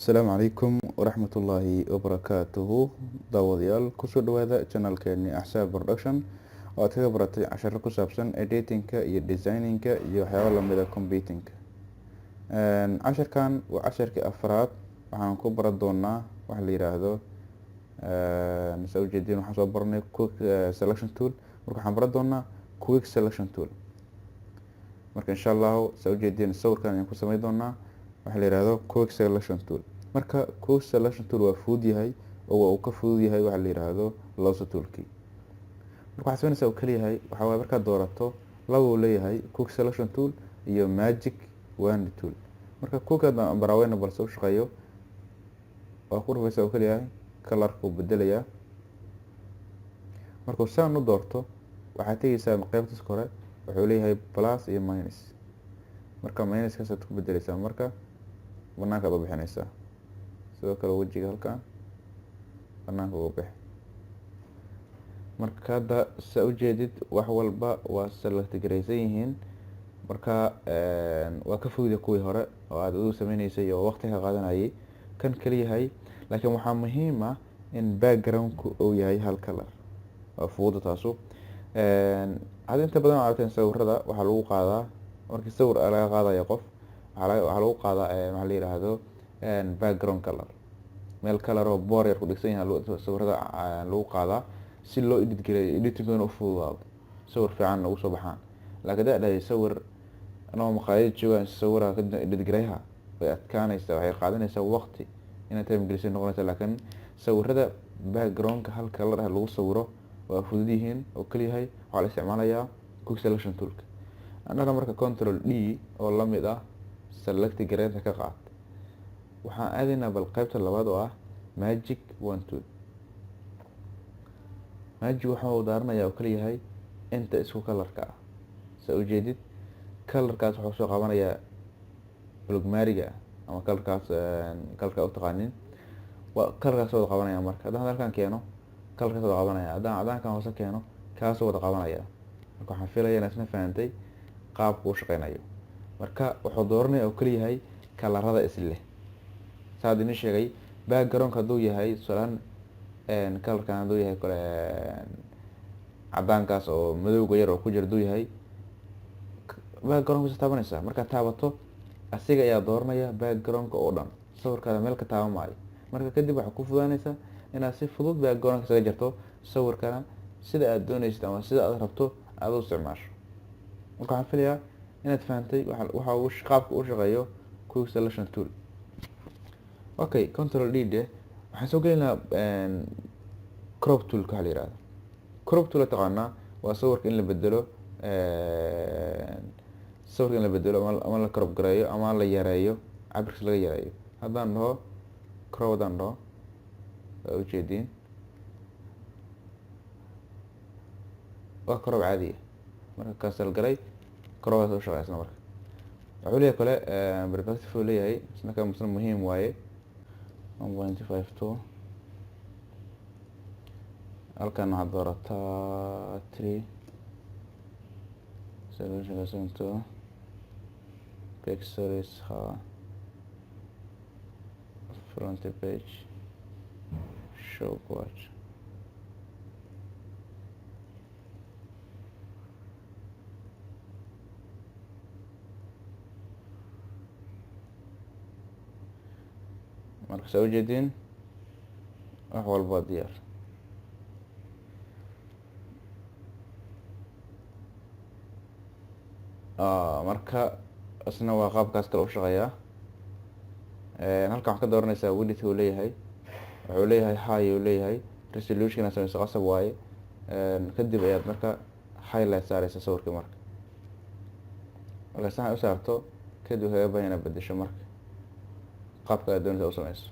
Asalaamu calaykum waraxmatullaahi wabarakaatuhu. Daawadayaal kusoo dhawaada channelkeeni Axsaab Production oo aad kaga baratay casharo ku saabsan editingka iyo designinka iyo waxyaabo lamid ah computingka. Casharkan waa casharkii afraad. Waxaan ku baran doonaa wax la yiraahdo soo ujeedin waxaan soo baranay quick selection tool. Marka waxaan baran doonaa quick selection tool. Marka insha Allah soo ujeedin sawirkan ayaan ku sameyn doonaa waxa la yiraahdo quick selection tool. Marka quick selection tool waa fudud yahay oo uu ka fudud yahay waxa la yiraahdo lasso toolkii. Marka waxa sameynaysaa uu kaliya yahay waxa way marka doorato laba uu leeyahay quick selection tool iyo magic wand tool. Marka quick barawayna balse u shaqeeyo waa ku rufaysaa uu kaliya yahay colorku bedelaya. Marka uu saan u doorto waxa tagaysaa qaybta kore wuxuu leeyahay plus iyo minus. Marka minus ka saad ku bedelaysaa marka banaanka u bixinaysaa sidoo kale wajiga halkan banaanka u bixi. Marka hadda soo ujeedid wax walba waa select gareysan yihiin. Marka waa ka fudud kuwii hore oo aad u sameynaysay oo waqti ka qaadanayay kan kaliya yahay laakiin waxa muhiim ah in background-ku uu yahay hal color oo fudud taaso aad inta badan aragteen sawirada waxa lagu qaadaa markii sawir laga qaadayo qof waxa lagu qaadaa waxa la yiraahdo background color meel color oo boor yar ku dhigsan yahay sawirada lagu qaadaa si loo edit gareeyo editing u fududaado sawir fiican lagu soo baxaan. laakiin hadii sawir anoo maqaayad joogan sawira ka edit gareeyaha way adkaanaysaa waxay qaadanaysaa waqti inaad time geliso noqonaysa laakiin sawirada background-ka hal color ah lagu sawiro waa fudud yihiin oo kaliya yahay waxa la isticmaalayaa quick selection toolka. Annaga marka control D oo la mid ah select gareynta ka qaad waxaan aadaynaa bal qaybta labaad oo ah magic wand tool. Magic waxa uu daaranayaa oo kaliya yahay inta isku colorka ah soo ujeedid colorkaas wuxuu soo qabanayaa bulug maariga ama colorkaas colorka u taqaanin waa colorkaas oo qabanaya marka haddaan halkan keeno colorkaas oo qabanaya haddaan cadaankan hoose keeno kaas oo qabanaya. Marka waxaan filayaa inaad isna fahantay qaabku u shaqeynayo. Marka wuxuu dooranayaa oo kaliya yahay kalarada isle saadina sheegay background-ka haduu yahay sulan colorkan haduu yahay kale cadaankaas oo madowga yar oo ku jira haduu yahay background-ka taabanaysa marka taabato asiga ayaa dooranaya background-ka oo dhan sawirkaada meel ka taaban maayo. Marka kadib waxa ku fududaanaysa inaad si fudud background-ka isaga jarto sawirkana sida aad doonaysid ama sida aad rabto aad u isticmaasho. Marka waxaan filayaa inaad fahantay waxa uu qaabka u shaqeeyo quick selection tool. Okay, control D waxaan soo galeynaa crop tool ka la yiraahdo. Crop tool taqaana waa sawirka in la bedelo sawirka in la bedelo ama la crop gareeyo ama la yareeyo cabirkiisa laga yareeyo. Haddaan dhaho crop dan dhaho u jeedin waa crop caadi ah marka cancel garay crop soo shaqeysna marka wuxuu leeyahay kale perspective uu leeyahay isna ka muhiim waaye 1.52 halkan waxaad doorataa 3 solution to pixels front page show watch marka soo ujeedin wax walba diyaar. Marka asna waa qaabkaas kale u shaqeeyaa. Halkan waxaad ka dooranaysaa width uu leeyahay wuxuu leeyahay high uu leeyahay resolution asna qasab waaye kadib ayaad marka highlight saaraysaa sawirka marka sax u saarto kadib waxay baahan bedesho marka qaabka aad doonayso u sameyso.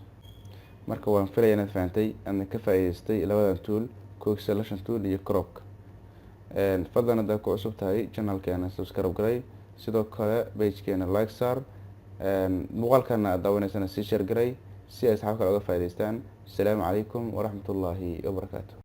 Marka waan filayaa inaad fahantay ana ka faa'iideystay labadan tool quick selection tool iyo crop. Fadlan hadda ku cusub tahay channelkeena subscribe garay sidoo kale page-keena like saar muuqaalkana daawaneysana si share garay si ay asxaabta uga faa'iideystaan. Assalaamu calaykum waraxmatullaahi wabarakaatuh.